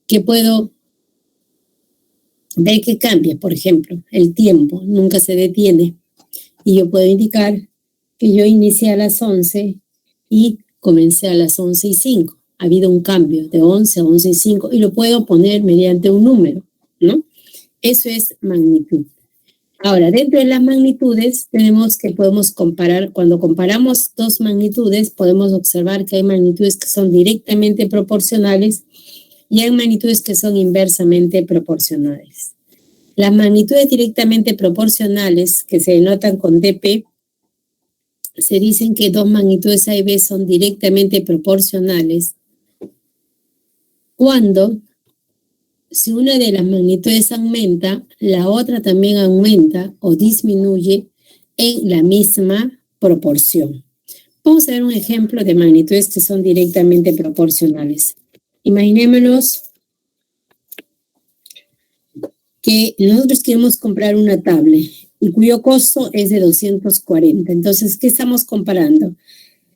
que puedo ver que cambia. Por ejemplo, el tiempo nunca se detiene. Y yo puedo indicar que yo inicié a las 11 y comencé a las 11:05. Ha habido un cambio de 11 a 11:05 y lo puedo poner mediante un número, ¿no? Eso es magnitud. Ahora, dentro de las magnitudes tenemos que podemos comparar, cuando comparamos dos magnitudes, podemos observar que hay magnitudes que son directamente proporcionales y hay magnitudes que son inversamente proporcionales. Las magnitudes directamente proporcionales, que se denotan con dp, se dicen que dos magnitudes A y B son directamente proporcionales cuando, si una de las magnitudes aumenta, la otra también aumenta o disminuye en la misma proporción. Vamos a ver un ejemplo de magnitudes que son directamente proporcionales. Imaginémonos que nosotros queremos comprar una tablet y cuyo costo es de 240. Entonces, ¿qué estamos comparando?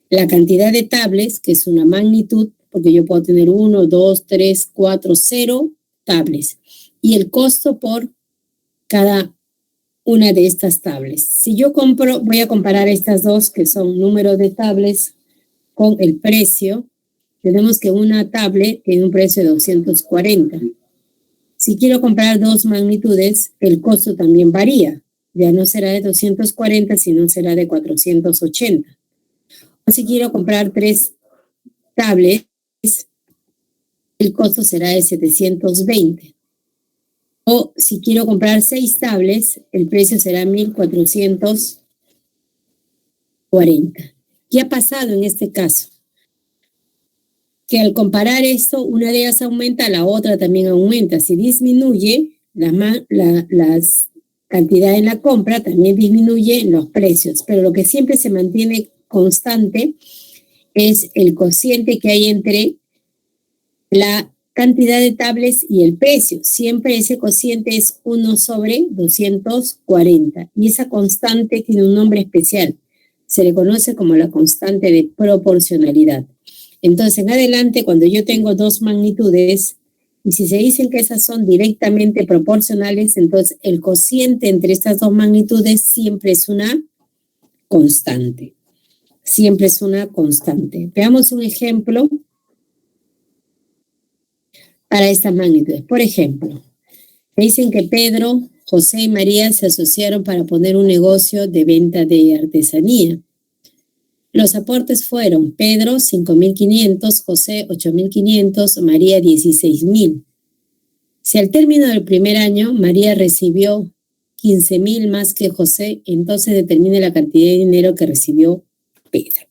La cantidad de tablets, que es una magnitud, porque yo puedo tener 1, 2, 3, 4, 0 tablets, y el costo por cada una de estas tablets. Si yo compro, voy a comparar estas dos, que son número de tablets, con el precio. Tenemos que una tablet tiene un precio de 240. Si quiero comprar dos magnitudes, el costo también varía. Ya no será de 240, sino será de 480. O si quiero comprar tres tablets, el costo será de 720. O si quiero comprar 6 tablets, el precio será 1,440. ¿Qué ha pasado en este caso? Que al comparar esto, una de ellas aumenta, la otra también aumenta. Si disminuye las cantidades en la compra, también disminuyen los precios. Pero lo que siempre se mantiene constante es el cociente que hay entre la cantidad de tablets y el precio. Siempre ese cociente es 1/240. Y esa constante tiene un nombre especial. Se le conoce como la constante de proporcionalidad. Entonces, en adelante, cuando yo tengo dos magnitudes, y si se dicen que esas son directamente proporcionales, entonces el cociente entre estas dos magnitudes siempre es una constante. Siempre es una constante. Veamos un ejemplo para estas magnitudes. Por ejemplo, me dicen que Pedro, José y María se asociaron para poner un negocio de venta de artesanía. Los aportes fueron Pedro 5.500, José 8.500, María 16.000. Si al término del primer año María recibió 15.000 más que José, entonces determine la cantidad de dinero que recibió Pedro.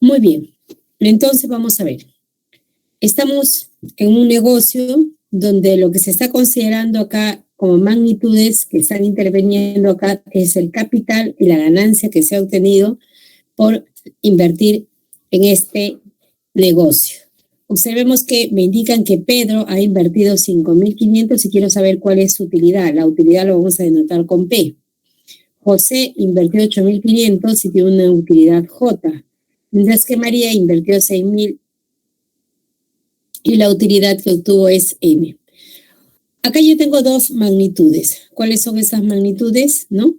Muy bien, entonces vamos a ver. Estamos en un negocio donde lo que se está considerando acá como magnitudes que están interviniendo acá es el capital y la ganancia que se ha obtenido por invertir en este negocio. Observemos que me indican que Pedro ha invertido 5.500 y quiero saber cuál es su utilidad. La utilidad lo vamos a denotar con P. José invirtió 8.500 y tiene una utilidad J. Mientras que María invirtió 6.000 y la utilidad que obtuvo es M. Acá yo tengo dos magnitudes. ¿Cuáles son esas magnitudes? ¿No?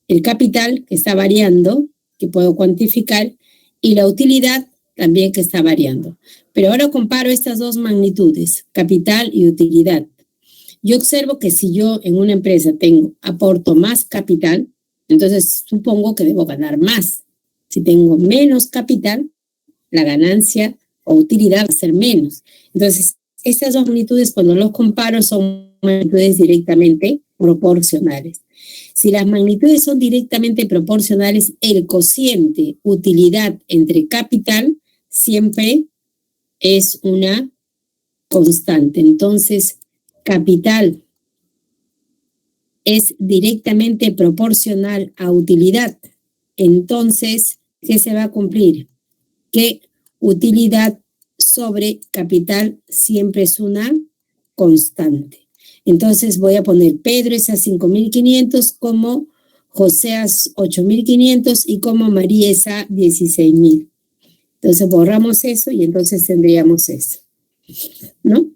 El capital, que está variando, que puedo cuantificar, y la utilidad también que está variando. Pero ahora comparo estas dos magnitudes, capital y utilidad. Yo observo que si yo en una empresa aporto más capital, entonces supongo que debo ganar más. Si tengo menos capital, la ganancia o utilidad va a ser menos. Entonces, estas dos magnitudes, cuando los comparo, son magnitudes directamente proporcionales. Si las magnitudes son directamente proporcionales, el cociente utilidad entre capital siempre es una constante. Entonces, capital es directamente proporcional a utilidad. Entonces, ¿qué se va a cumplir? Que utilidad sobre capital siempre es una constante. Entonces voy a poner Pedro es a 5.500, como José a 8.500 y como María es a 16.000. Entonces borramos eso y entonces tendríamos eso. ¿no?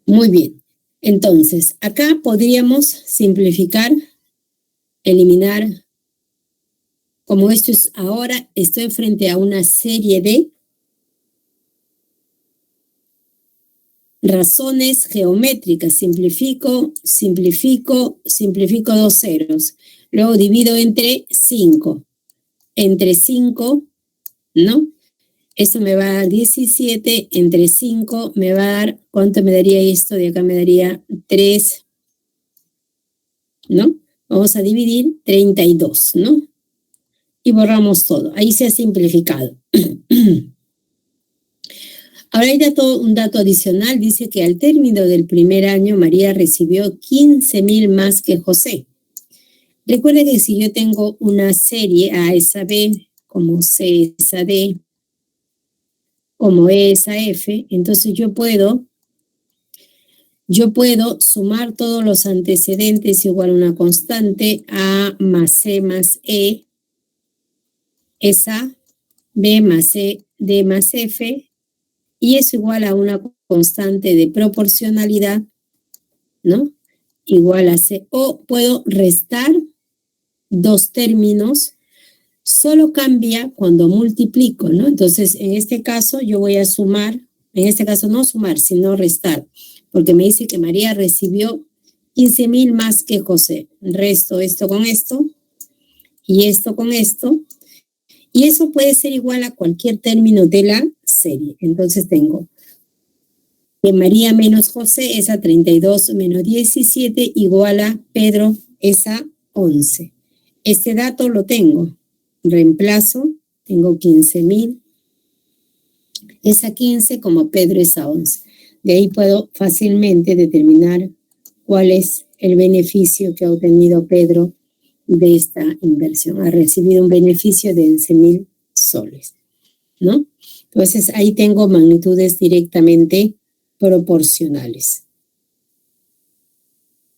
Muy bien. Entonces, acá podríamos simplificar, eliminar. Como esto es ahora, estoy frente a una serie de razones geométricas. Simplifico dos ceros. Luego divido entre 5. Entre 5, ¿no? Esto me va a dar 17. Entre 5 me va a dar, ¿cuánto me daría esto? De acá me daría 3, ¿no? Vamos a dividir 32, ¿no? Y borramos todo. Ahí se ha simplificado. Ahora hay un dato adicional. Dice que al término del primer año, María recibió 15,000 más que José. Recuerde que si yo tengo una serie A es a B, como C es a D, como E es a F, entonces yo puedo sumar todos los antecedentes igual a una constante. A más C más E es A, B más C, D más F, y eso igual a una constante de proporcionalidad, ¿no? Igual a C. O puedo restar dos términos, solo cambia cuando multiplico, ¿no? Entonces, en este caso yo voy a sumar, en este caso no sumar, sino restar, porque me dice que María recibió 15,000 más que José. Resto esto con esto y esto con esto. Y eso puede ser igual a cualquier término de la serie. Entonces tengo que María menos José es a 32 menos 17 igual a Pedro es a 11. Este dato lo tengo. Reemplazo, tengo 15,000 es a 15 como Pedro es a 11. De ahí puedo fácilmente determinar cuál es el beneficio que ha obtenido Pedro de esta inversión. Ha recibido un beneficio de 11,000 soles, ¿no? Entonces, ahí tengo magnitudes directamente proporcionales.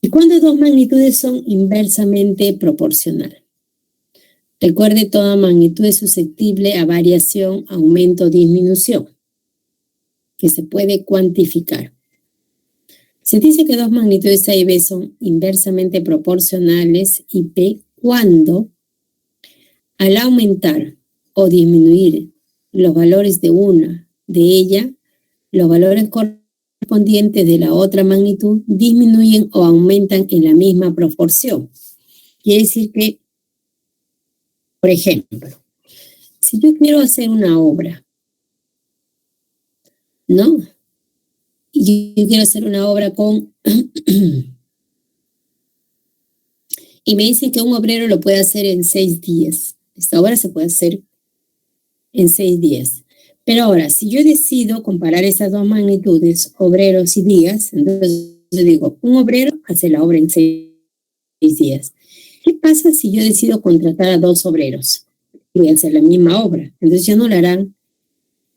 ¿Y cuándo dos magnitudes son inversamente proporcionales? Recuerde, toda magnitud es susceptible a variación, aumento o disminución, que se puede cuantificar. Se dice que dos magnitudes A y B son inversamente proporcionales y P cuando al aumentar o disminuir los valores de una de ellas, los valores correspondientes de la otra magnitud disminuyen o aumentan en la misma proporción. Quiere decir que, por ejemplo, si yo quiero hacer una obra, ¿no? Y yo quiero hacer una obra con... y me dicen que un obrero lo puede hacer en 6 días. Esta obra se puede hacer en 6 días. Pero ahora, si yo decido comparar esas dos magnitudes, obreros y días, entonces yo digo, un obrero hace la obra en 6 días. ¿Qué pasa si yo decido contratar a 2 obreros? Voy a hacer la misma obra. Entonces ya no la harán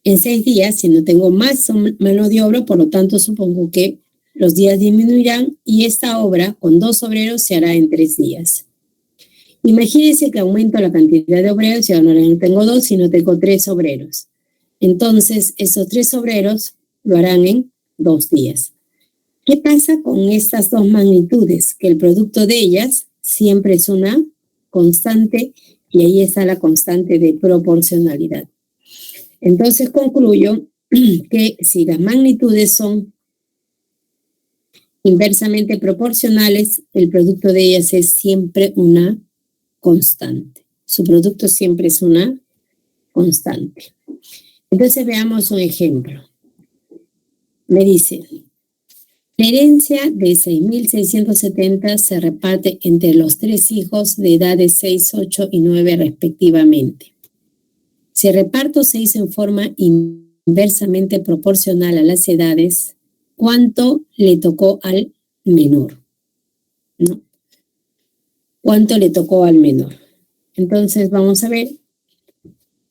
en 6 días, si no tengo más mano de obra, por lo tanto supongo que los días disminuirán y esta obra con 2 obreros se hará en 3 días. Imagínense que aumento la cantidad de obreros, ya no tengo 2, sino tengo 3 obreros. Entonces, esos 3 obreros lo harán en 2 días. ¿Qué pasa con estas dos magnitudes? Que el producto de ellas siempre es una constante y ahí está la constante de proporcionalidad. Entonces concluyo que si las magnitudes son inversamente proporcionales, el producto de ellas es siempre una constante. Su producto siempre es una constante. Entonces veamos un ejemplo. Me dice, la herencia de 6,670 se reparte entre los 3 hijos de edades 6, 8 y 9 respectivamente. Si el reparto se hizo en forma inversamente proporcional a las edades, ¿cuánto le tocó al menor? ¿No? ¿Cuánto le tocó al menor? Entonces, vamos a ver.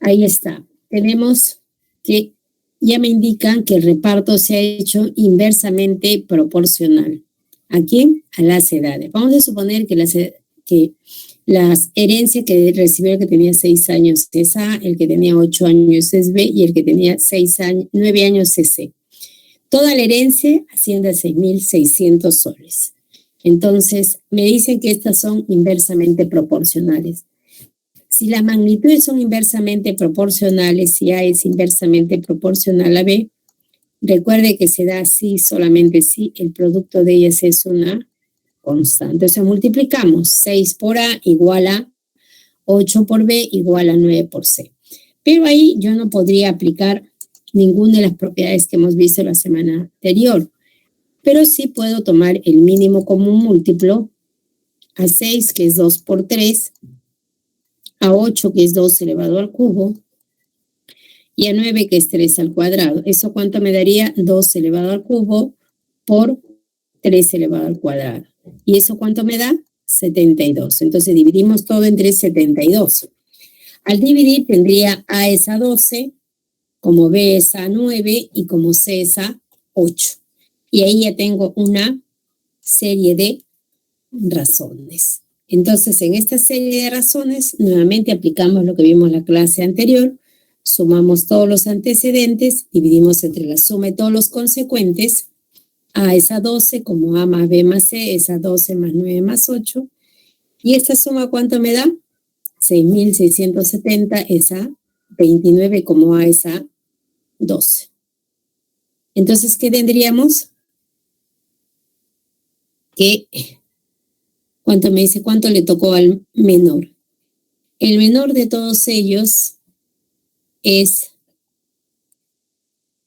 Ahí está. Tenemos que ya me indican que el reparto se ha hecho inversamente proporcional. ¿A quién? A las edades. Vamos a suponer que las herencias que recibió el que tenía 6 años es A, el que tenía 8 años es B y el que tenía 9 años es C. Toda la herencia asciende a 6.600 soles. Entonces, me dicen que estas son inversamente proporcionales. Si las magnitudes son inversamente proporcionales, si A es inversamente proporcional a B, recuerde que se da si, solamente si el producto de ellas es una constante. O sea, multiplicamos 6 por A igual a 8 por B igual a 9 por C. Pero ahí yo no podría aplicar ninguna de las propiedades que hemos visto la semana anterior. Pero sí puedo tomar el mínimo común múltiplo a 6, que es 2 por 3, a 8, que es 2 elevado al cubo, y a 9, que es 3 al cuadrado. ¿Eso cuánto me daría? 2 elevado al cubo por 3 elevado al cuadrado. ¿Y eso cuánto me da? 72. Entonces dividimos todo entre 72. Al dividir tendría A es a 12, como B es a 9 y como C es a 8. Y ahí ya tengo una serie de razones. Entonces, en esta serie de razones, nuevamente aplicamos lo que vimos en la clase anterior, sumamos todos los antecedentes, dividimos entre la suma de todos los consecuentes. A es a 12, como A más B más C es a 12 más 9 más 8. ¿Y esta suma cuánto me da? 6.670 es a 29, como A es a 12. Entonces, ¿qué tendríamos? Que, ¿cuánto me dice? ¿Cuánto le tocó al menor? El menor de todos ellos es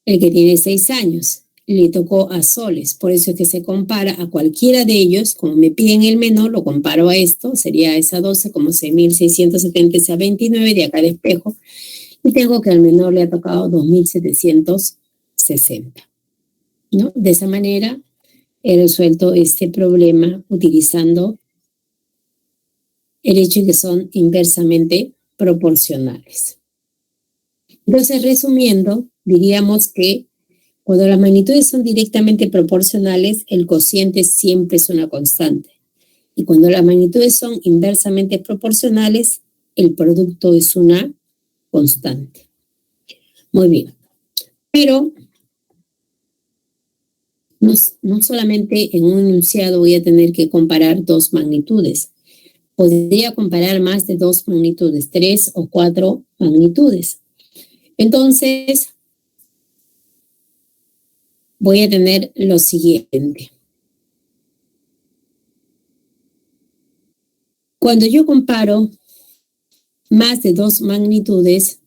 el que tiene 6 años. Le tocó a soles, por eso es que se compara a cualquiera de ellos. Como me piden el menor, lo comparo a esto, sería esa 12 como 6.670 es a 29, de acá de espejo, y tengo que al menor le ha tocado 2.760, ¿no? De esa manera he resuelto este problema utilizando el hecho de que son inversamente proporcionales. Entonces, resumiendo, diríamos que cuando las magnitudes son directamente proporcionales, el cociente siempre es una constante. Y cuando las magnitudes son inversamente proporcionales, el producto es una constante. Muy bien. Pero no solamente en un enunciado voy a tener que comparar dos magnitudes. Podría comparar más de dos magnitudes, 3 o 4 magnitudes. Entonces, voy a tener lo siguiente. Cuando yo comparo más de dos magnitudes,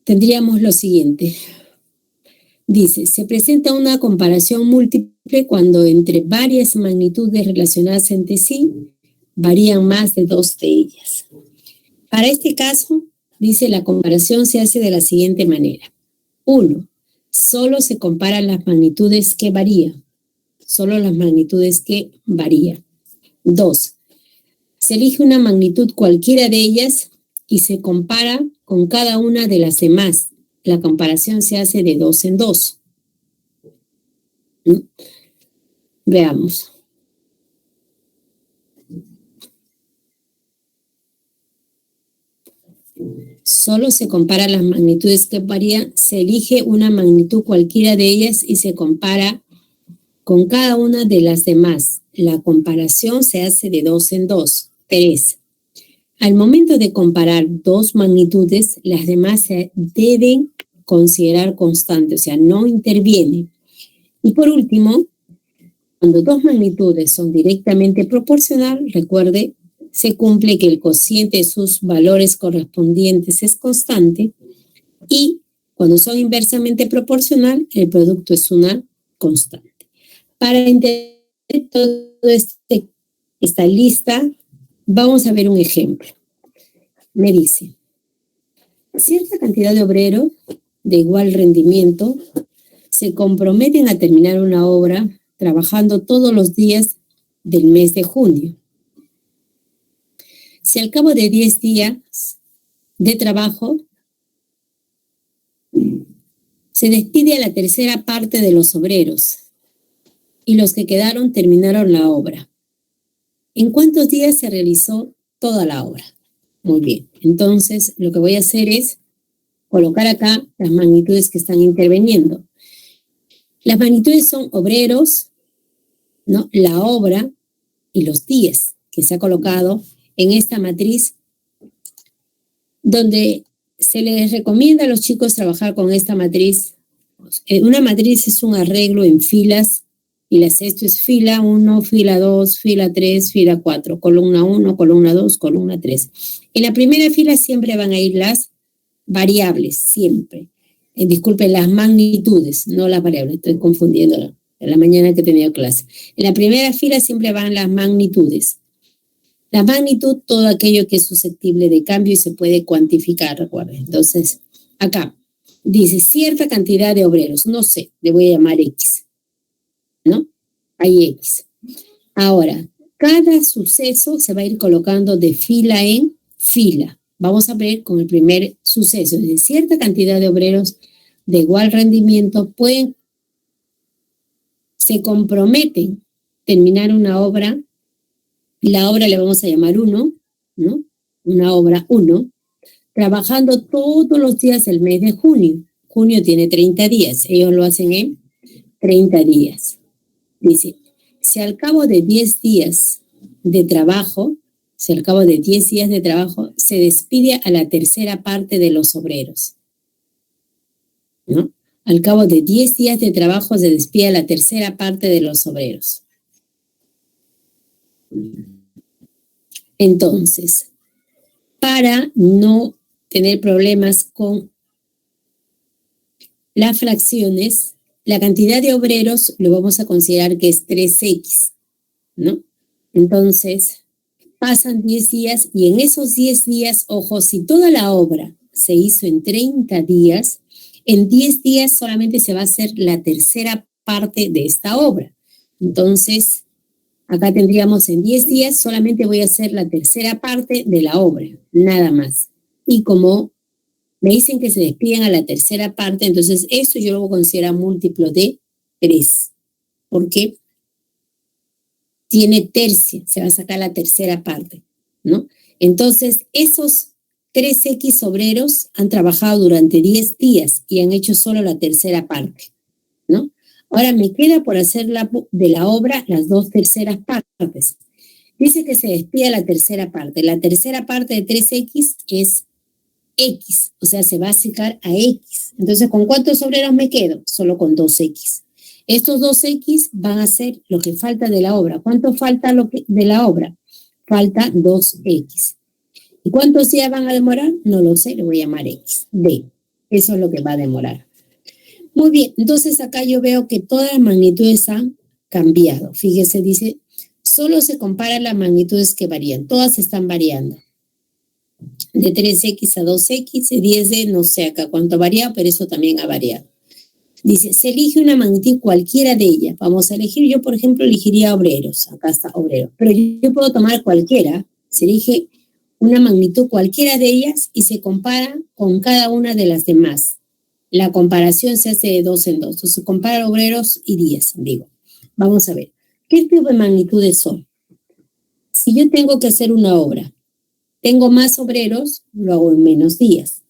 tendríamos lo siguiente. Dice, se presenta una comparación múltiple cuando entre varias magnitudes relacionadas entre sí varían más de dos de ellas. Para este caso, dice, la comparación se hace de la siguiente manera. 1. Solo se comparan las magnitudes que varían. Solo las magnitudes que varían. 2. Se elige una magnitud cualquiera de ellas y se compara con cada una de las demás. La comparación se hace de 2 en 2. ¿No? Veamos. Solo se comparan las magnitudes que varían, se elige una magnitud cualquiera de ellas y se compara con cada una de las demás. La comparación se hace de 2 en 2. 3. Al momento de comparar dos magnitudes, las demás se deben considerar constantes, o sea, no intervienen. Y por último, cuando dos magnitudes son directamente proporcionales, recuerde, se cumple que el cociente de sus valores correspondientes es constante, y cuando son inversamente proporcional, el producto es una constante. Para entender todo esta lista, vamos a ver un ejemplo. Me dice, cierta cantidad de obreros de igual rendimiento se comprometen a terminar una obra trabajando todos los días del mes de junio. Si al cabo de 10 días de trabajo se despide a la tercera parte de los obreros y los que quedaron terminaron la obra, ¿en cuántos días se realizó toda la obra? Muy bien, entonces lo que voy a hacer es colocar acá las magnitudes que están interviniendo. Las magnitudes son obreros, ¿no? La obra y los días que se ha colocado en esta matriz, donde se les recomienda a los chicos trabajar con esta matriz. Una matriz es un arreglo en filas, y esto es fila 1, fila 2, fila 3, fila 4, columna 1, columna 2, columna 3. En la primera fila siempre van a ir las variables, siempre. Disculpen, las magnitudes, no las variables, estoy confundiendo en la mañana que he tenido clase. En la primera fila siempre van las magnitudes. La magnitud, todo aquello que es susceptible de cambio y se puede cuantificar, recuerden. Entonces, acá dice cierta cantidad de obreros, no sé, le voy a llamar X, ¿no? Hay X. Ahora, cada suceso se va a ir colocando de fila en fila. Vamos a ver con el primer suceso. De cierta cantidad de obreros de igual rendimiento se comprometen a terminar una obra. La obra le vamos a llamar 1, ¿no? Una obra 1, trabajando todos los días del mes de junio. Junio tiene 30 días. Ellos lo hacen en 30 días. Dice, si al cabo de 10 días de trabajo, se despide a la tercera parte de los obreros, ¿no? Al cabo de 10 días de trabajo se despide a la tercera parte de los obreros. Entonces, para no tener problemas con las fracciones, la cantidad de obreros lo vamos a considerar que es 3X, ¿no? Entonces, pasan 10 días y en esos 10 días, ojo, si toda la obra se hizo en 30 días, en 10 días solamente se va a hacer la tercera parte de esta obra. Entonces, acá tendríamos en 10 días solamente voy a hacer la tercera parte de la obra, nada más. Y como me dicen que se despiden a la tercera parte, entonces esto yo lo voy a considerar múltiplo de 3. Porque tiene tercia, se va a sacar la tercera parte, ¿no? Entonces, esos 3X obreros han trabajado durante 10 días y han hecho solo la tercera parte, ¿no? Ahora me queda por hacer de la obra las 2 terceras partes. Dice que se despide la tercera parte. La tercera parte de 3X es X, o sea, se va a sacar a X. Entonces, ¿con cuántos obreros me quedo? Solo con 2X. Estos 2X van a ser lo que falta de la obra. ¿Cuánto falta de la obra? Falta 2X. ¿Y cuántos días van a demorar? No lo sé, le voy a llamar X. D. Eso es lo que va a demorar. Muy bien, entonces acá yo veo que todas las magnitudes han cambiado. Fíjese, dice, solo se comparan las magnitudes que varían. Todas están variando. De 3X a 2X, de 10D, no sé acá cuánto ha variado, pero eso también ha variado. Dice, se elige una magnitud cualquiera de ellas. Vamos a elegir, yo por ejemplo elegiría obreros. Acá está obreros. Pero yo puedo tomar cualquiera. Se elige una magnitud cualquiera de ellas y se compara con cada una de las demás. La comparación se hace de 2 en 2. Entonces, se compara obreros y días, digo. Vamos a ver. ¿Qué tipo de magnitudes son? Si yo tengo que hacer una obra, tengo más obreros, lo hago en menos días.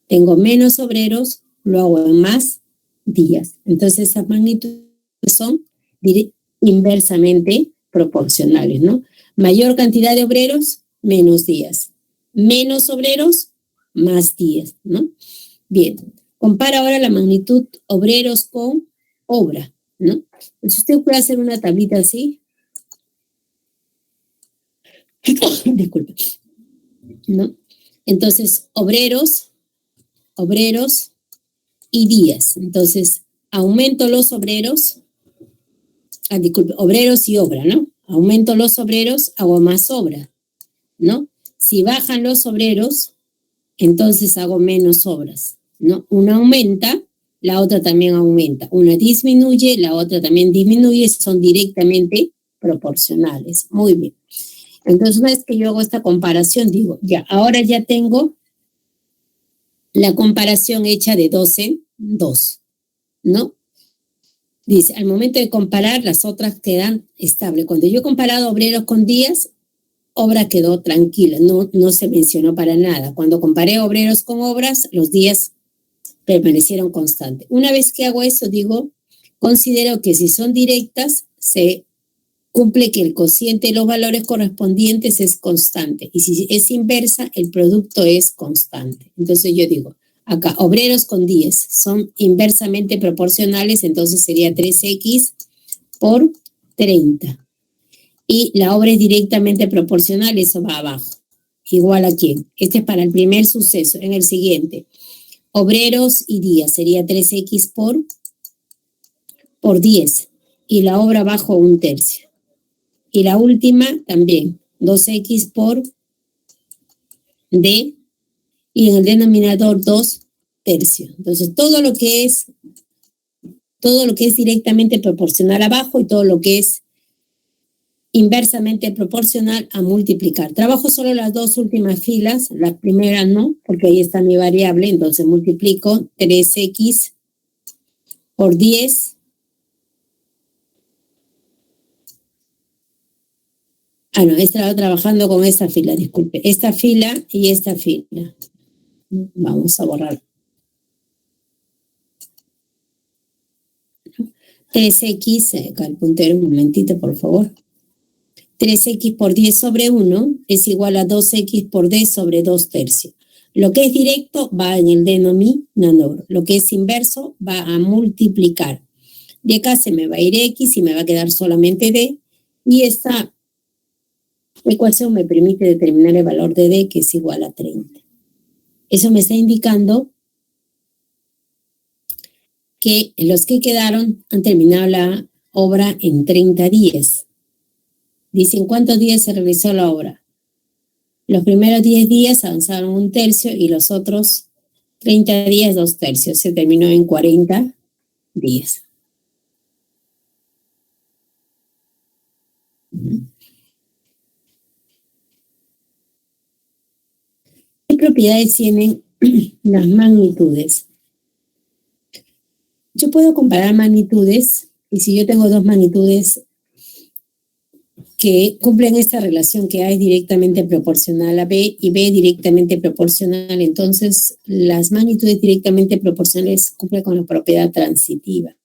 Tengo menos obreros, lo hago en más días. Entonces, esas magnitudes son inversamente proporcionales, ¿no? Mayor cantidad de obreros, menos días. Menos obreros, más días, ¿no? Bien, compara ahora la magnitud obreros con obra, ¿no? Entonces, usted puede hacer una tablita así. Disculpe. ¿No? Entonces, obreros y días. Entonces, aumento los obreros, disculpe, obreros y obra, ¿no? Aumento los obreros, hago más obra, ¿no? Si bajan los obreros, entonces hago menos obras, ¿no? Una aumenta, la otra también aumenta. Una disminuye, la otra también disminuye, son directamente proporcionales. Muy bien. Entonces, una vez que yo hago esta comparación, digo, ya, ahora ya tengo la comparación hecha de 2 en 2, ¿no? Dice, al momento de comparar, las otras quedan estables. Cuando yo he comparado obreros con días, obra quedó tranquila, no se mencionó para nada. Cuando comparé obreros con obras, los días permanecieron constantes. Una vez que hago eso, digo, considero que si son directas, se cumple que el cociente de los valores correspondientes es constante. Y si es inversa, el producto es constante. Entonces yo digo, acá, obreros con 10 son inversamente proporcionales, entonces sería 3x por 30. Y la obra es directamente proporcional, eso va abajo. ¿Igual a quién? Este es para el primer suceso. En el siguiente, obreros y días, sería 3x por 10. Y la obra abajo 1/3. Y la última también, 2x por d, y en el denominador 2/3. Entonces, todo lo que es directamente proporcional abajo y todo lo que es inversamente proporcional a multiplicar. Trabajo solo las dos últimas filas, la primera no, porque ahí está mi variable, entonces multiplico 3x por 10. No, estaba trabajando con esta fila, disculpe. Esta fila y esta fila. Vamos a borrar. 3x, acá el puntero, un momentito, por favor. 3x por 10 sobre 1 es igual a 2x por d sobre 2/3. Lo que es directo va en el denominador. Lo que es inverso va a multiplicar. De acá se me va a ir x y me va a quedar solamente d. Y esta ecuación me permite determinar el valor de d, que es igual a 30. Eso me está indicando que los que quedaron han terminado la obra en 30 días. Dicen, ¿cuántos días se realizó la obra? Los primeros 10 días avanzaron 1/3 y los otros 30 días 2/3. Se terminó en 40 días. ¿Qué propiedades tienen las magnitudes? Yo puedo comparar magnitudes, y si yo tengo dos magnitudes que cumplen esta relación, que A es directamente proporcional a B y B directamente proporcional, entonces las magnitudes directamente proporcionales cumplen con la propiedad transitiva.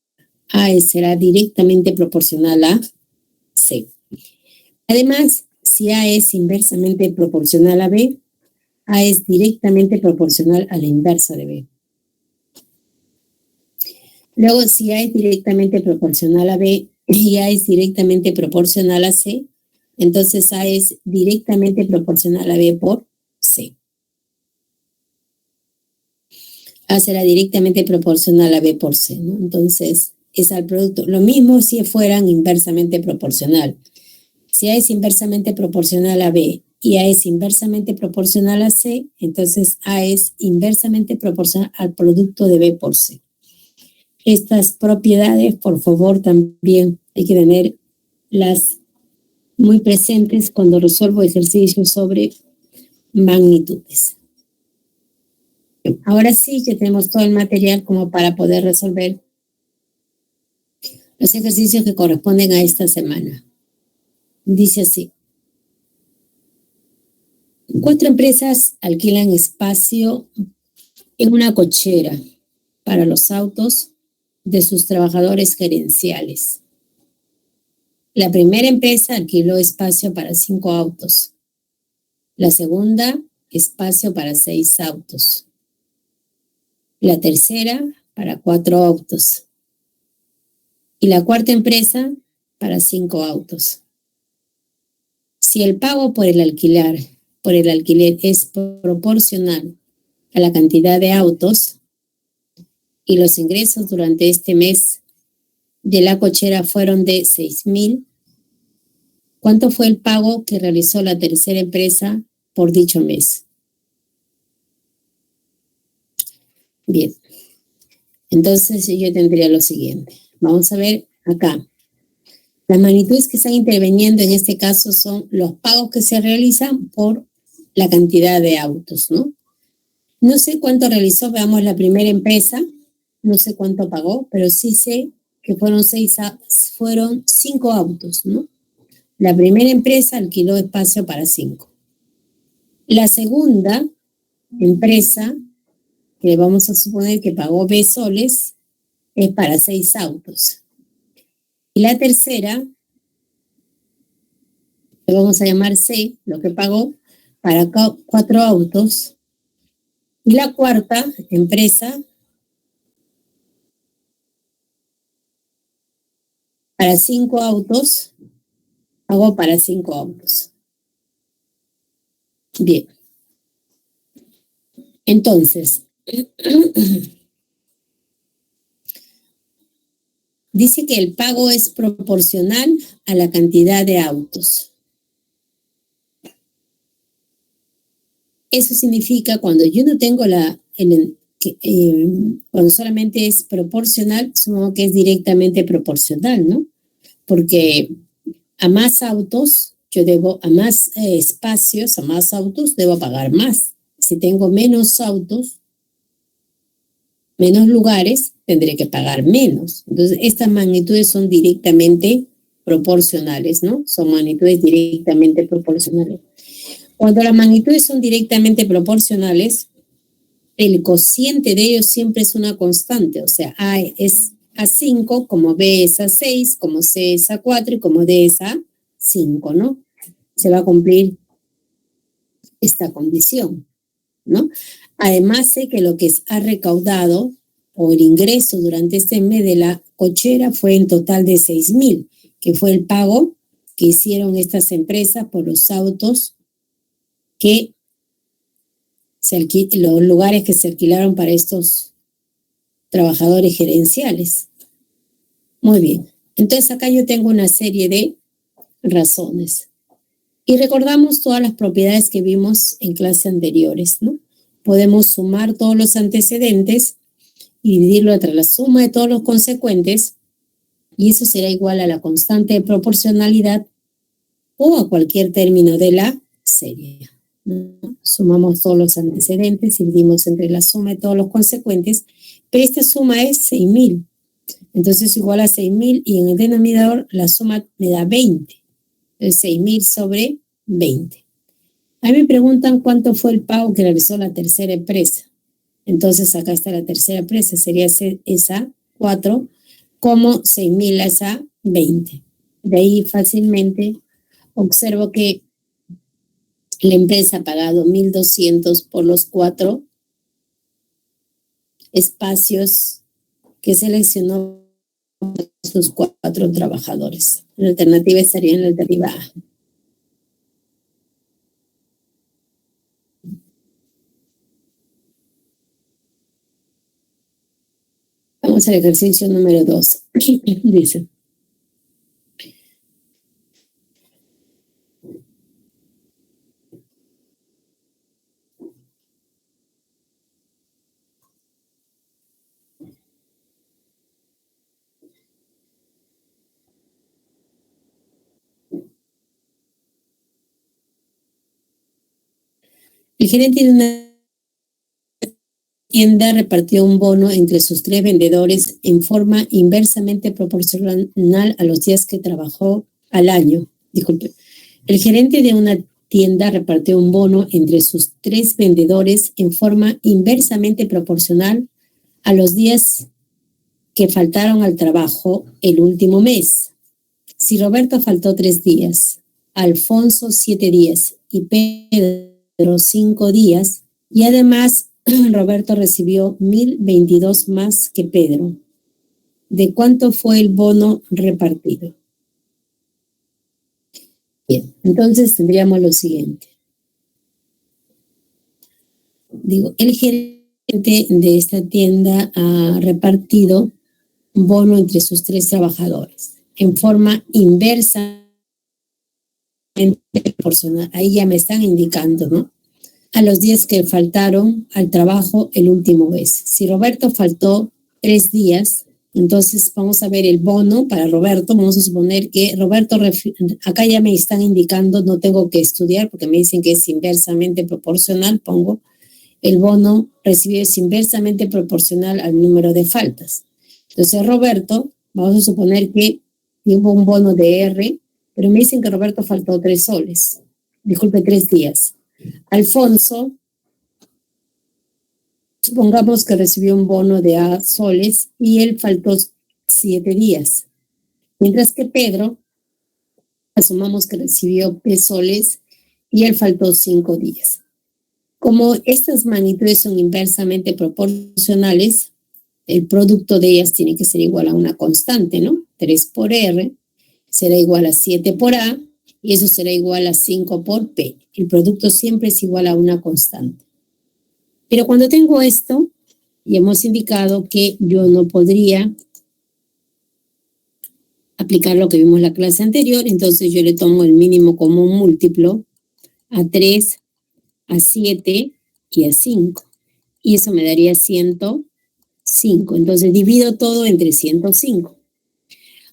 A será directamente proporcional a C. Además, si A es inversamente proporcional a B, A es directamente proporcional a la inversa de B. Luego, si A es directamente proporcional a B y A es directamente proporcional a C, entonces A es directamente proporcional a B por C. A será directamente proporcional a B por C, ¿no? Entonces, es al producto. Lo mismo si fueran inversamente proporcional. Si A es inversamente proporcional a B y A es inversamente proporcional a C, entonces A es inversamente proporcional al producto de B por C. Estas propiedades, por favor, también hay que tenerlas muy presentes cuando resuelvo ejercicios sobre magnitudes. Ahora sí, ya tenemos todo el material como para poder resolver los ejercicios que corresponden a esta semana. Dice así. 4 empresas alquilan espacio en una cochera para los autos de sus trabajadores gerenciales. La primera empresa alquiló espacio para 5 autos. La segunda, espacio para 6 autos. La tercera, para 4 autos. Y la cuarta empresa, para 5 autos. Si el pago por el alquiler es proporcional a la cantidad de autos y los ingresos durante este mes de la cochera fueron de 6,000, ¿cuánto fue el pago que realizó la tercera empresa por dicho mes? Bien, entonces yo tendría lo siguiente. Vamos a ver acá. Las magnitudes que están interviniendo en este caso son los pagos que se realizan por la cantidad de autos, ¿no? No sé cuánto realizó, veamos la primera empresa, no sé cuánto pagó, pero sí sé que fueron 5 autos, ¿no? La primera empresa alquiló espacio para 5. La segunda empresa que vamos a suponer que pagó B soles, es para 6 autos. Y la tercera, que vamos a llamar C, lo que pagó para 4 autos. Y la cuarta empresa, para 5 autos, pagó para 5 autos. Bien. Entonces, dice que el pago es proporcional a la cantidad de autos. Eso significa cuando yo no tengo cuando solamente es proporcional, supongo que es directamente proporcional, ¿no? Porque a más autos, a más espacios, a más autos, debo pagar más. Si tengo menos autos, menos lugares, tendré que pagar menos. Entonces, estas magnitudes son directamente proporcionales, ¿no? Son magnitudes directamente proporcionales. Cuando las magnitudes son directamente proporcionales, el cociente de ellos siempre es una constante, o sea, A es a 5, como B es a 6, como C es a 4 y como D es a 5, ¿no? Se va a cumplir esta condición, ¿no? Además, sé que lo que ha recaudado o el ingreso durante este mes de la cochera fue en total de 6,000, que fue el pago que hicieron estas empresas por los autos que los lugares que se alquilaron para estos trabajadores gerenciales. Muy bien. Entonces acá yo tengo una serie de razones. Y recordamos todas las propiedades que vimos en clases anteriores, ¿no? Podemos sumar todos los antecedentes y dividirlo entre la suma de todos los consecuentes, y eso será igual a la constante de proporcionalidad o a cualquier término de la serie, ¿no? Sumamos todos los antecedentes y dividimos entre la suma de todos los consecuentes, pero esta suma es 6,000. Entonces igual a 6,000 y en el denominador la suma me da 20. Entonces 6,000 sobre 20. A mí me preguntan cuánto fue el pago que realizó la tercera empresa. Entonces acá está la tercera empresa, sería esa 4, como 6,000 a esa 20. De ahí fácilmente observo que la empresa ha pagado 1,200 por los 4 espacios que seleccionó sus 4 trabajadores. La alternativa estaría en la alternativa A. Vamos al ejercicio número 2. Dice: el gerente de una tienda repartió un bono entre sus 3 vendedores en forma inversamente proporcional a los días que trabajó al año. Disculpe. El gerente de una tienda repartió un bono entre sus 3 vendedores en forma inversamente proporcional a los días que faltaron al trabajo el último mes. Si Roberto faltó 3 días, Alfonso 7 días y Pedro 5 días, y además Roberto recibió 1,022 más que Pedro, ¿de cuánto fue el bono repartido? Bien, entonces tendríamos lo siguiente. Digo, el gerente de esta tienda ha repartido un bono entre sus 3 trabajadores en forma inversamente proporcional. Ahí ya me están indicando, ¿no? A los días que faltaron al trabajo el último mes. Si Roberto faltó 3 días, entonces vamos a ver el bono para Roberto. Vamos a suponer que Roberto, acá ya me están indicando, no tengo que estudiar porque me dicen que es inversamente proporcional. Pongo el bono recibido es inversamente proporcional al número de faltas. Entonces Roberto, vamos a suponer que hubo un bono de R, pero me dicen que Roberto faltó 3 soles. Disculpe, 3 días. Alfonso Supongamos que recibió un bono de A soles y él faltó 7 días. Mientras que Pedro, asumamos que recibió P soles y él faltó 5 días. Como estas magnitudes son inversamente proporcionales, el producto de ellas tiene que ser igual a una constante, ¿no? 3 por R será igual a 7 por A y eso será igual a 5 por P. El producto siempre es igual a una constante. Pero cuando tengo esto, y hemos indicado que yo no podría aplicar lo que vimos en la clase anterior, entonces yo le tomo el mínimo común múltiplo a 3, a 7 y a 5. Y eso me daría 105. Entonces divido todo entre 105.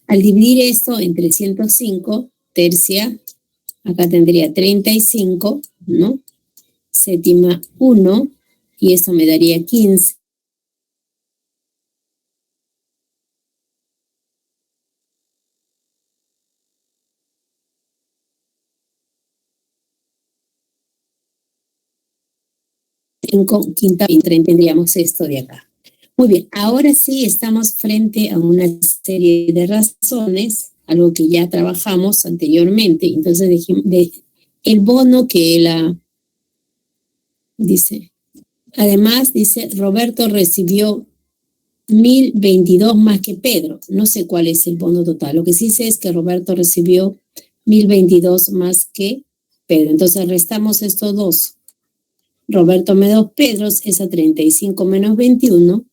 Al dividir esto entre 105, tercia, acá tendría 35, ¿no? Séptima 1, y eso me daría 15. En quinta y tendríamos esto de acá. Muy bien, ahora sí estamos frente a una serie de razones, algo que ya trabajamos anteriormente. Entonces, el bono que él dice, además, dice, Roberto recibió 1.022 más que Pedro. No sé cuál es el bono total. Lo que sí sé es que Roberto recibió 1.022 más que Pedro. Entonces, restamos estos dos. Roberto menos Pedro es a 35 menos 21.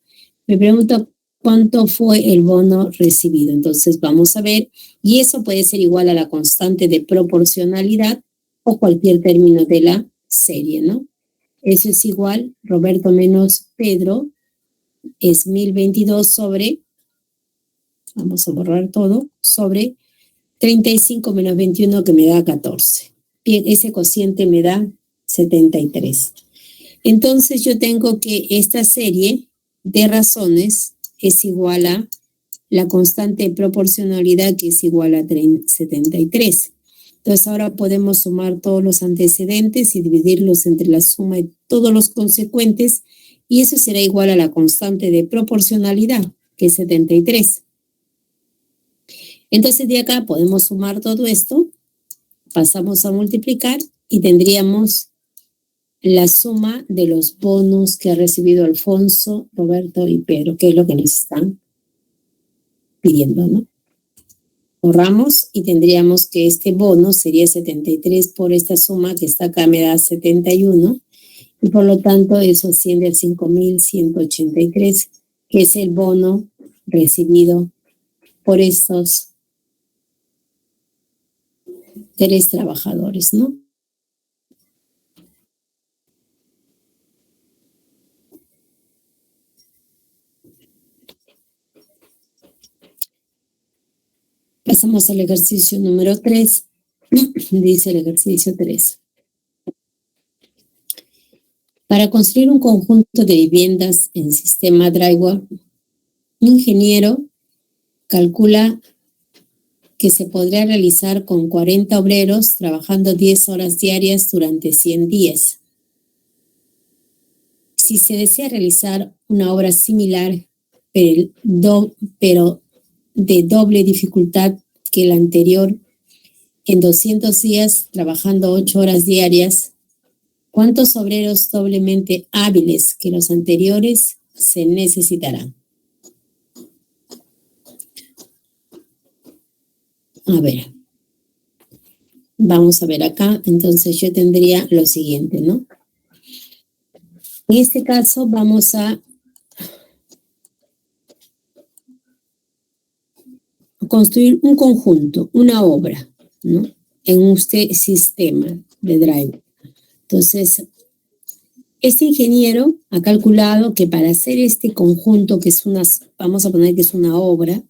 Me pregunta cuánto fue el bono recibido. Entonces vamos a ver, y eso puede ser igual a la constante de proporcionalidad o cualquier término de la serie, ¿no? Eso es igual, Roberto menos Pedro es 1.022 sobre, vamos a borrar todo, sobre 35 menos 21 que me da 14. Bien, ese cociente me da 73. Entonces yo tengo que esta serie de razones es igual a la constante de proporcionalidad, que es igual a 73. Entonces ahora podemos sumar todos los antecedentes y dividirlos entre la suma de todos los consecuentes, y eso será igual a la constante de proporcionalidad, que es 73. Entonces de acá podemos sumar todo esto, pasamos a multiplicar y tendríamos la suma de los bonos que ha recibido Alfonso, Roberto y Pedro, que es lo que nos están pidiendo, ¿no? Borramos y tendríamos que este bono sería 73 por esta suma que está acá, me da 71, y por lo tanto eso asciende a 5.183, que es el bono recibido por estos 3 trabajadores, ¿no? Pasamos al ejercicio número 3. Dice el ejercicio 3. Para construir un conjunto de viviendas en sistema drywall, un ingeniero calcula que se podría realizar con 40 obreros trabajando 10 horas diarias durante 100 días. Si se desea realizar una obra similar, pero de doble dificultad que la anterior, en 200 días trabajando 8 horas diarias, ¿cuántos obreros doblemente hábiles que los anteriores se necesitarán? A ver, vamos a ver acá. Entonces yo tendría lo siguiente, ¿no? En este caso vamos a construir un conjunto, una obra, ¿no? En este sistema de drywall. Entonces, este ingeniero ha calculado que para hacer este conjunto, que es vamos a poner que es una obra,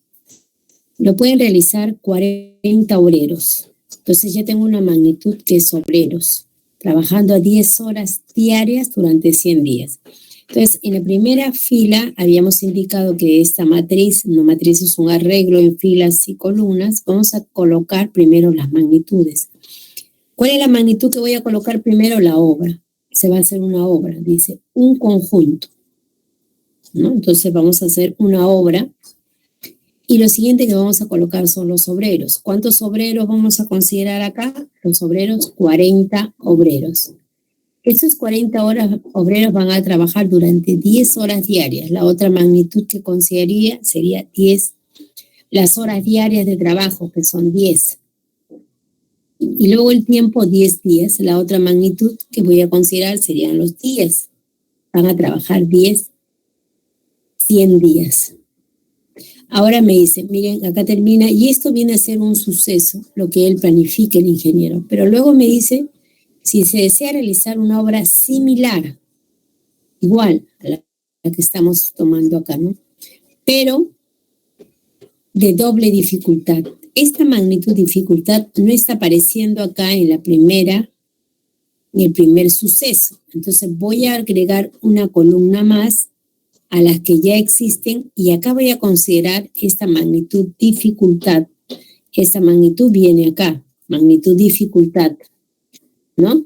lo pueden realizar 40 obreros. Entonces ya tengo una magnitud que es obreros, trabajando a 10 horas diarias durante 100 días. Entonces, en la primera fila habíamos indicado que esta matriz, una matriz es un arreglo en filas y columnas. Vamos a colocar primero las magnitudes. ¿Cuál es la magnitud que voy a colocar primero? La obra. Se va a hacer una obra, dice, un conjunto. ¿no? Entonces vamos a hacer una obra y lo siguiente que vamos a colocar son los obreros. ¿Cuántos obreros vamos a considerar acá? Los obreros, 40 obreros. Estos 40 obreros van a trabajar durante 10 horas diarias. La otra magnitud que consideraría sería 10, las horas diarias de trabajo, que son 10. Y luego el tiempo, 10 días. La otra magnitud que voy a considerar serían los días. Van a trabajar 10, 100 días. Ahora me dice, miren, acá termina, y esto viene a ser un suceso, lo que él planifica el ingeniero. Pero luego me dice, si se desea realizar una obra similar, igual a la que estamos tomando acá, ¿no? Pero de doble dificultad. Esta magnitud de dificultad no está apareciendo acá en la primera, en el primer suceso. Entonces voy a agregar una columna más a las que ya existen y acá voy a considerar esta magnitud dificultad. Esta magnitud viene acá, magnitud dificultad, ¿no?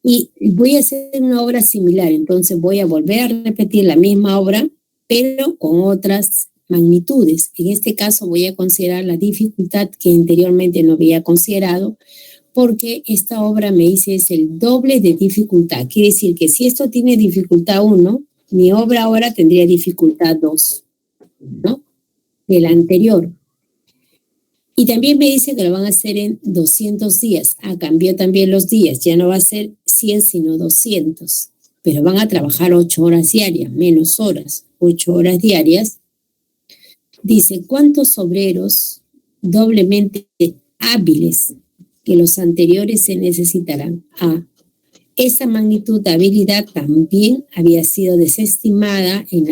Y voy a hacer una obra similar, entonces voy a volver a repetir la misma obra, pero con otras magnitudes. En este caso voy a considerar la dificultad que anteriormente no había considerado, porque esta obra me dice es el doble de dificultad. Quiere decir que si esto tiene dificultad 1, mi obra ahora tendría dificultad 2, ¿no? De la anterior. Y también me dice que lo van a hacer en 200 días. Cambió también los días. Ya no va a ser 100, sino 200. Pero van a trabajar 8 horas diarias, menos horas, 8 horas diarias. Dice, ¿cuántos obreros doblemente hábiles que los anteriores se necesitarán? Esa magnitud de habilidad también había sido desestimada en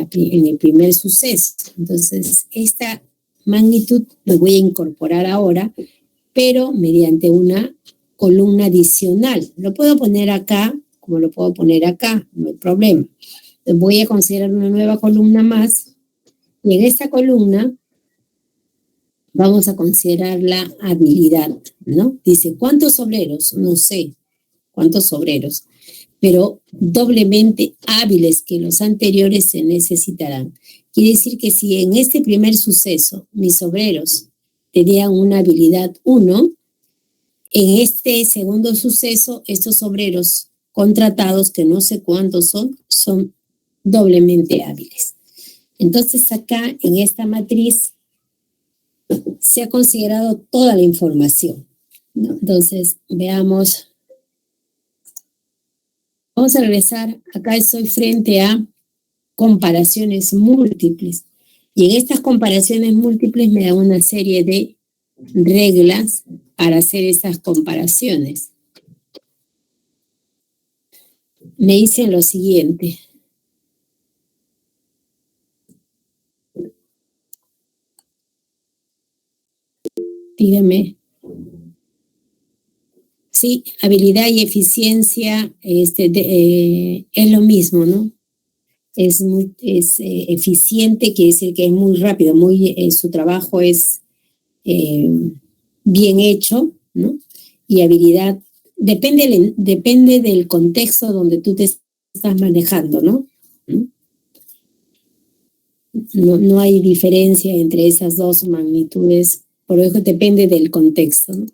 el primer suceso. Entonces, esta magnitud la voy a incorporar ahora, pero mediante una columna adicional. Lo puedo poner acá, como lo puedo poner acá, no hay problema. Entonces, voy a considerar una nueva columna más, y en esta columna vamos a considerar la habilidad, ¿no? Dice, ¿cuántos obreros? No sé cuántos obreros, pero doblemente hábiles que los anteriores se necesitarán. Quiere decir que si en este primer suceso mis obreros tenían una habilidad 1, en este segundo suceso estos obreros contratados, que no sé cuántos son doblemente hábiles. Entonces acá en esta matriz se ha considerado toda la información, ¿no? Entonces veamos. Vamos a regresar. Acá estoy frente a comparaciones múltiples. Y en estas comparaciones múltiples me da una serie de reglas para hacer esas comparaciones. Me dicen lo siguiente. Dígame. Sí, habilidad y eficiencia es lo mismo, ¿no? Es eficiente, quiere decir que es muy rápido, su trabajo es bien hecho, ¿no? Y habilidad depende del contexto donde tú te estás manejando, ¿no? No hay diferencia entre esas dos magnitudes, por eso depende del contexto, ¿no?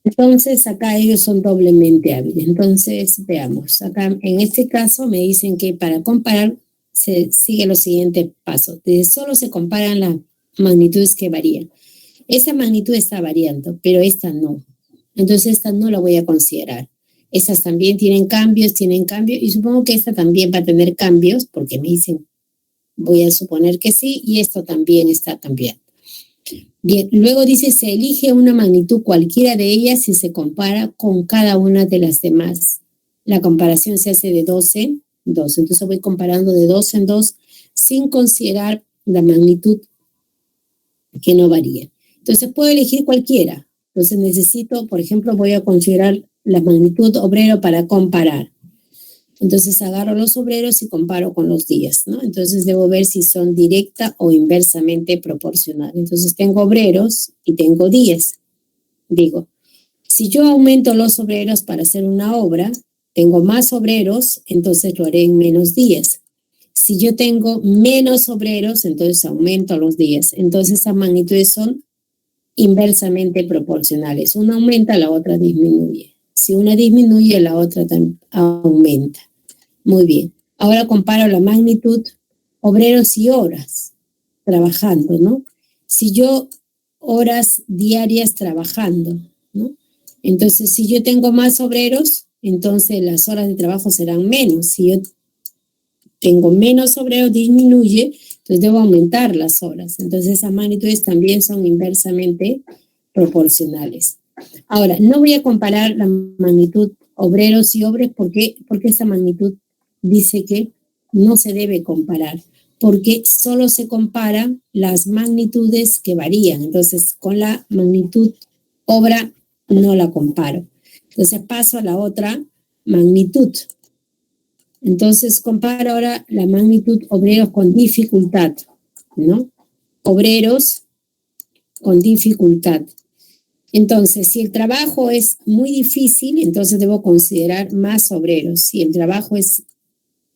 Entonces, acá ellos son doblemente hábiles. Entonces, veamos. Acá, en este caso, me dicen que para comparar se sigue los siguientes pasos. Solo se comparan las magnitudes que varían. Esa magnitud está variando, pero esta no. Entonces, esta no la voy a considerar. Estas también tienen cambios, y supongo que esta también va a tener cambios, porque me dicen, voy a suponer que sí, y esto también está cambiando. Bien, luego dice, se elige una magnitud cualquiera de ellas si se compara con cada una de las demás. La comparación se hace de 12 en 2. Entonces voy comparando de 2 en 2 sin considerar la magnitud que no varía. Entonces puedo elegir cualquiera. Entonces necesito, por ejemplo, voy a considerar la magnitud obrero para comparar. Entonces agarro los obreros y comparo con los días, ¿no? Entonces debo ver si son directa o inversamente proporcionales. Entonces tengo obreros y tengo días. Digo, si yo aumento los obreros para hacer una obra, tengo más obreros, entonces lo haré en menos días. Si yo tengo menos obreros, entonces aumento los días. Entonces esas magnitudes son inversamente proporcionales. Una aumenta, la otra disminuye. Si una disminuye, la otra aumenta. Muy bien. Ahora comparo la magnitud obreros y horas trabajando, ¿no? Si yo horas diarias trabajando, ¿no? Entonces, si yo tengo más obreros, entonces las horas de trabajo serán menos. Si yo tengo menos obreros, disminuye, entonces debo aumentar las horas. Entonces, esas magnitudes también son inversamente proporcionales. Ahora, no voy a comparar la magnitud obreros y hombres porque esa magnitud dice que no se debe comparar, porque solo se comparan las magnitudes que varían. Entonces, con la magnitud obra no la comparo. Entonces, paso a la otra magnitud. Entonces, comparo ahora la magnitud obreros con dificultad, ¿no? Obreros con dificultad. Entonces, si el trabajo es muy difícil, entonces debo considerar más obreros. Si el trabajo es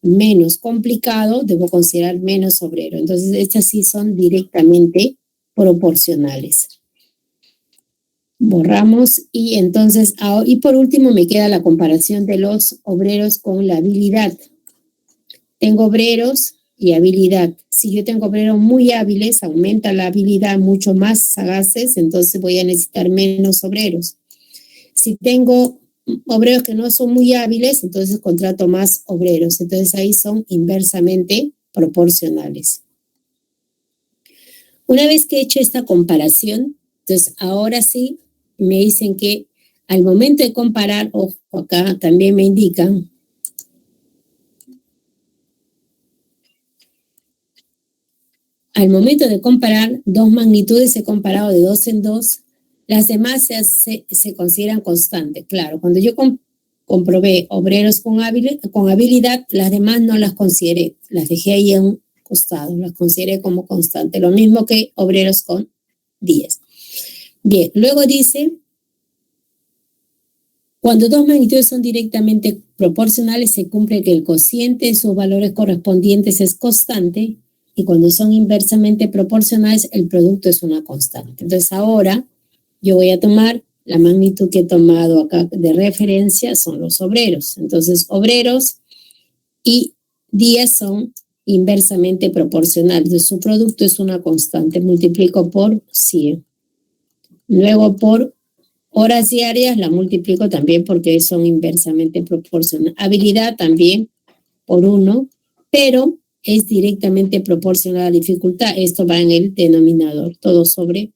menos complicado, debo considerar menos obreros. Entonces, estas sí son directamente proporcionales. Borramos y entonces, y por último me queda la comparación de los obreros con la habilidad. Tengo obreros y habilidad. Si yo tengo obreros muy hábiles, aumenta la habilidad, mucho más sagaces, entonces voy a necesitar menos obreros. Si tengo obreros que no son muy hábiles, entonces contrato más obreros. Entonces ahí son inversamente proporcionales. Una vez que he hecho esta comparación, entonces ahora sí me dicen que al momento de comparar, ojo, acá también me indican al momento de comparar dos magnitudes, he comparado de 2 en 2, las demás se consideran constantes. Claro, cuando yo comprobé obreros con habilidad, las demás no las consideré, las dejé ahí en un costado, las consideré como constante, lo mismo que obreros con días. Bien, luego dice, cuando dos magnitudes son directamente proporcionales, se cumple que el cociente de sus valores correspondientes es constante, y cuando son inversamente proporcionales, el producto es una constante. Entonces ahora yo voy a tomar la magnitud que he tomado acá de referencia, son los obreros. Entonces obreros y días son inversamente proporcionales. Entonces su producto es una constante, multiplico por 100. Luego por horas diarias la multiplico también porque son inversamente proporcionales. Habilidad también por 1, pero es directamente proporcional a la dificultad. Esto va en el denominador, todo sobre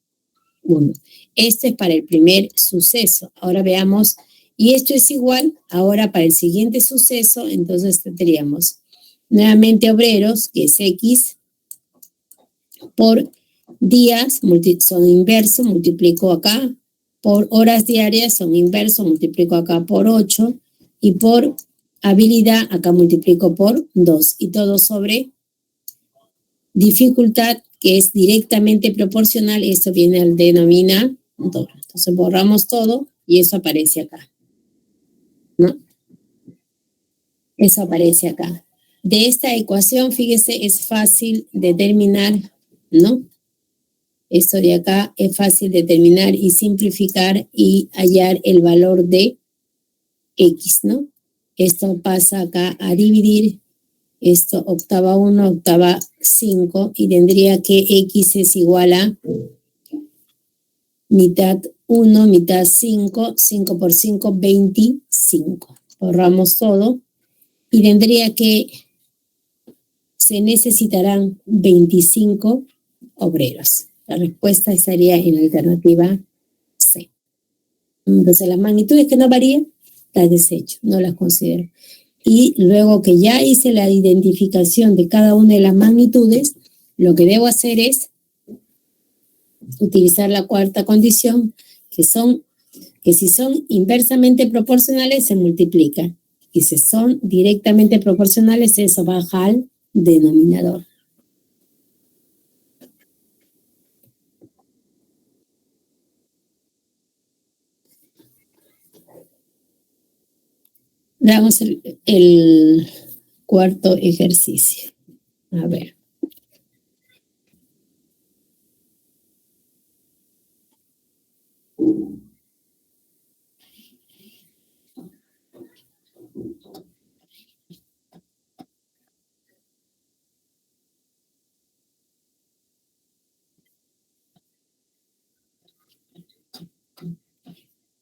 1. Esto es para el primer suceso. Ahora veamos, y esto es igual, ahora para el siguiente suceso, entonces tendríamos nuevamente obreros, que es X, por días, son inverso, multiplico acá, por horas diarias son inverso, multiplico acá por 8, y por habilidad, acá multiplico por 2 y todo sobre dificultad, que es directamente proporcional. Esto viene al denominador. Entonces borramos todo y eso aparece acá, ¿no? Eso aparece acá. De esta ecuación, fíjese, es fácil determinar, ¿no? Esto de acá es fácil determinar y simplificar y hallar el valor de X, ¿no? Esto pasa acá a dividir, esto octava 1, octava 5, y tendría que X es igual a mitad 1, mitad 5, 5 por 5, 25. Borramos todo y tendría que se necesitarán 25 obreros. La respuesta estaría en la alternativa C. Entonces las magnitudes que no varían, las desecho, no las considero. Y luego que ya hice la identificación de cada una de las magnitudes, lo que debo hacer es utilizar la cuarta condición, que si son inversamente proporcionales, se multiplican. y si son directamente proporcionales, eso baja al denominador. Veamos el cuarto ejercicio. A ver.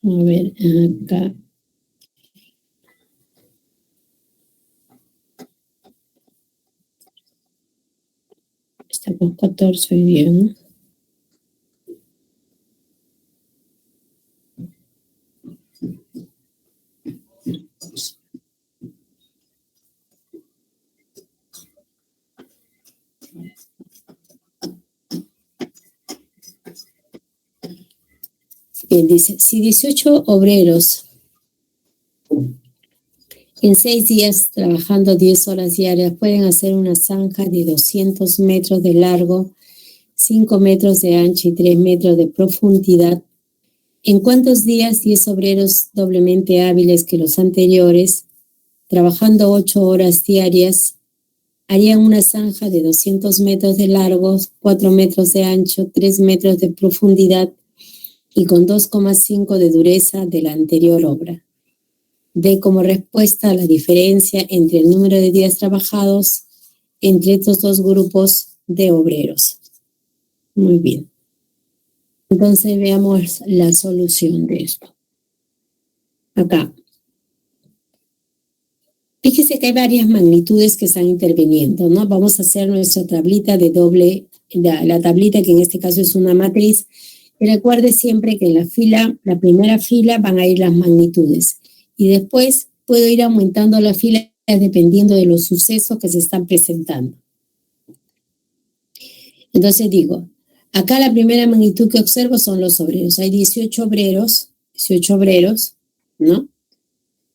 A ver, acá. Está con 14 hoy día, ¿no? Bien, dice, si 18 obreros en 6 días trabajando 10 horas diarias pueden hacer una zanja de 200 metros de largo, 5 metros de ancho y 3 metros de profundidad, ¿en cuántos días 10 obreros doblemente hábiles que los anteriores, trabajando 8 horas diarias, harían una zanja de 200 metros de largo, 4 metros de ancho, 3 metros de profundidad y con 2,5 de dureza de la anterior obra? De como respuesta la diferencia entre el número de días trabajados entre estos dos grupos de obreros. Muy bien. Entonces veamos la solución de esto. Acá. Fíjese que hay varias magnitudes que están interviniendo, ¿no? Vamos a hacer nuestra tablita de doble, la tablita que en este caso es una matriz. Y recuerde siempre que en la primera fila van a ir las magnitudes. Y después puedo ir aumentando la fila dependiendo de los sucesos que se están presentando. Entonces digo, acá la primera magnitud que observo son los obreros. Hay 18 obreros, ¿no?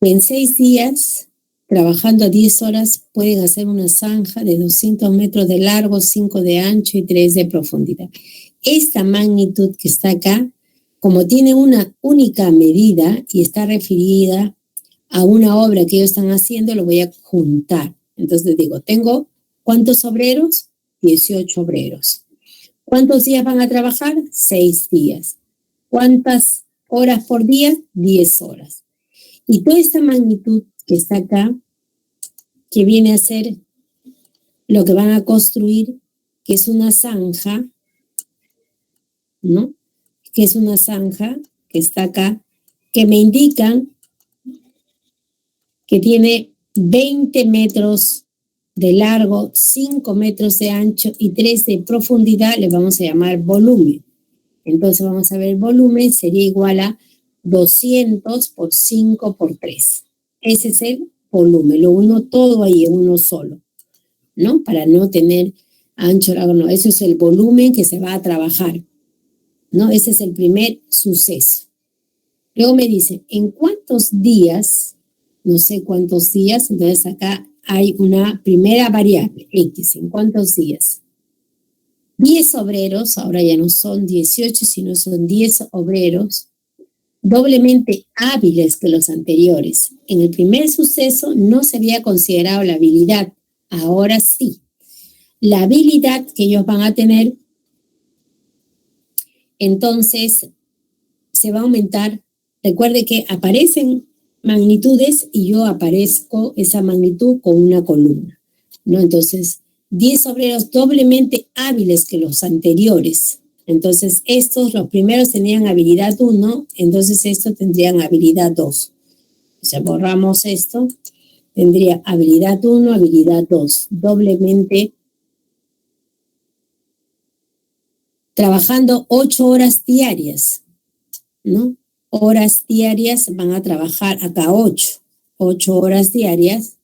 Que en 6 días, trabajando 10 horas, pueden hacer una zanja de 200 metros de largo, 5 de ancho y 3 de profundidad. Esta magnitud que está acá, como tiene una única medida y está referida a una obra que ellos están haciendo, lo voy a juntar. Entonces digo, tengo ¿cuántos obreros? 18 obreros. ¿Cuántos días van a trabajar? 6 días. ¿Cuántas horas por día? 10 horas. Y toda esta magnitud que está acá, que viene a ser lo que van a construir, que es una zanja, ¿no? Que es una zanja que está acá, que me indican que tiene 20 metros de largo, 5 metros de ancho y 3 de profundidad, le vamos a llamar volumen. Entonces vamos a ver, el volumen sería igual a 200 por 5 por 3. Ese es el volumen, lo uno todo ahí en uno solo, ¿no? Para no tener ancho, largo, no. Eso es el volumen que se va a trabajar, ¿no? Ese es el primer suceso. Luego me dicen, ¿en cuántos días? No sé cuántos días, entonces acá hay una primera variable, X, ¿en cuántos días? 10 obreros, ahora ya no son 18, sino son 10 obreros, doblemente hábiles que los anteriores. En el primer suceso no se había considerado la habilidad, ahora sí. La habilidad que ellos van a tener, entonces, se va a aumentar. Recuerde que aparecen magnitudes y yo aparezco esa magnitud con una columna, ¿no? Entonces, 10 obreros doblemente hábiles que los anteriores. Entonces, los primeros tenían habilidad 1, entonces estos tendrían habilidad 2. O sea, borramos esto, tendría habilidad 1, habilidad 2, doblemente trabajando 8 horas diarias, ¿no? Horas diarias van a trabajar acá 8 horas diarias.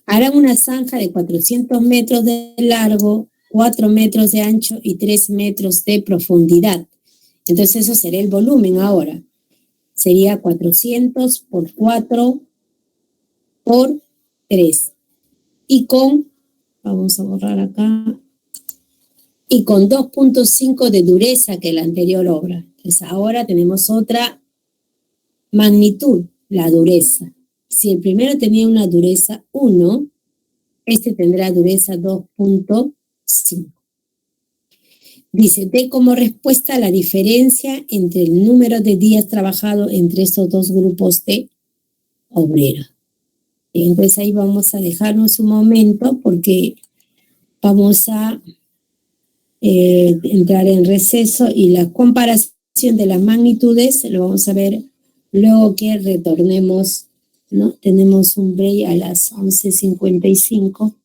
Harán una zanja de 400 metros de largo, 4 metros de ancho y 3 metros de profundidad. Entonces eso sería el volumen ahora. Sería 400 por 4 por 3. Y vamos a borrar acá, y con 2.5 de dureza que la anterior obra. Entonces ahora tenemos otra magnitud, la dureza. Si el primero tenía una dureza 1, este tendrá dureza 2.5. Dice, dé como respuesta la diferencia entre el número de días trabajados entre estos dos grupos de obreros. Y entonces ahí vamos a dejarnos un momento porque vamos a entrar en receso y la comparación de las magnitudes lo vamos a ver luego que retornemos, ¿no? Tenemos un break a las 11:55.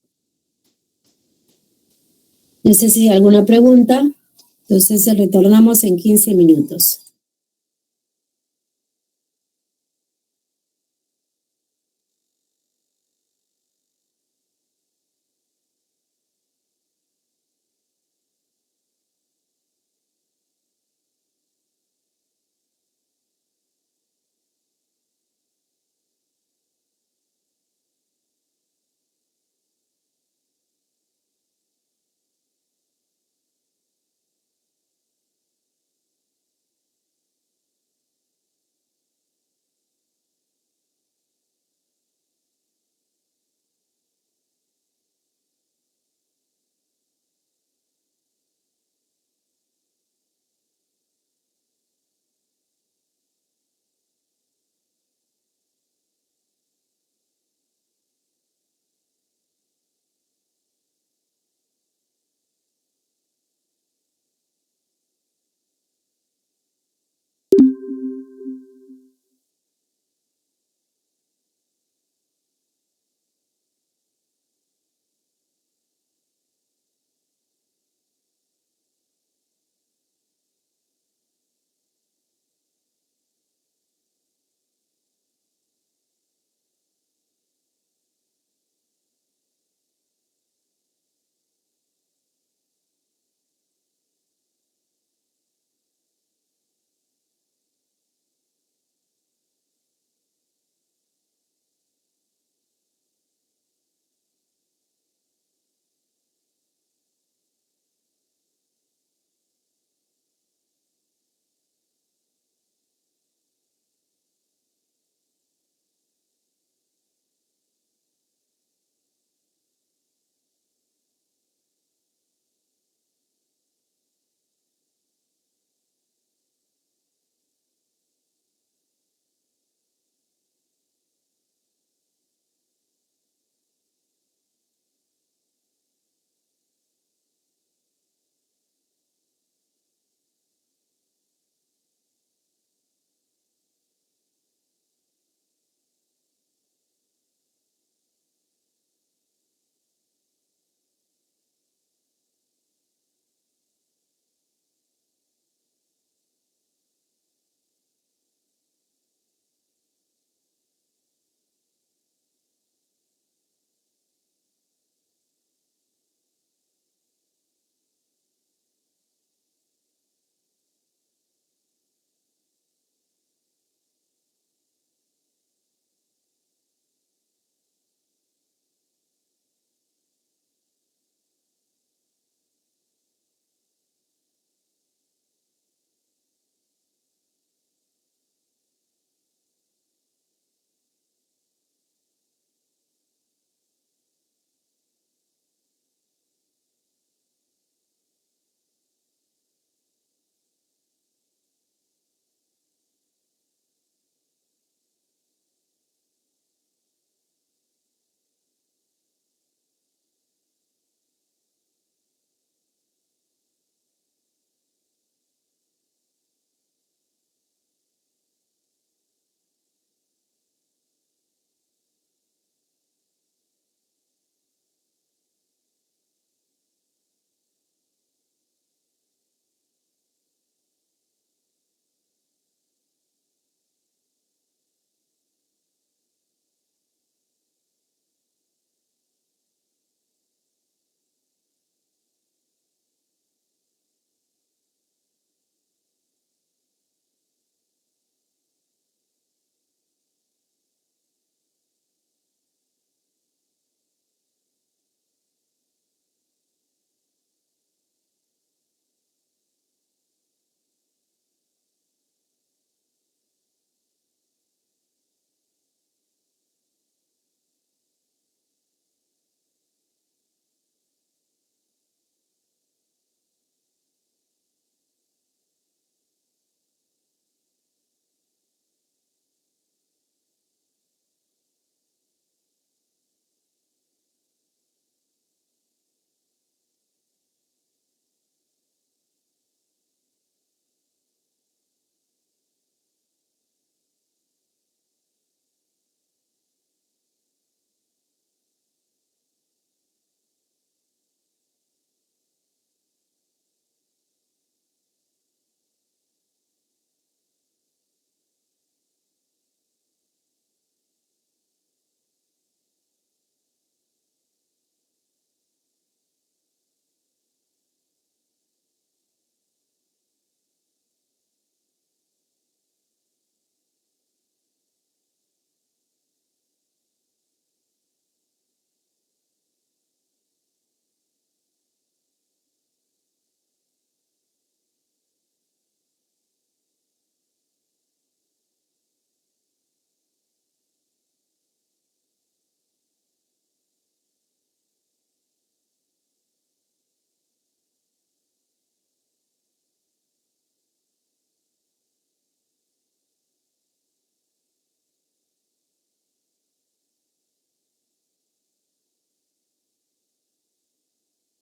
No sé si hay alguna pregunta. Entonces retornamos en 15 minutos.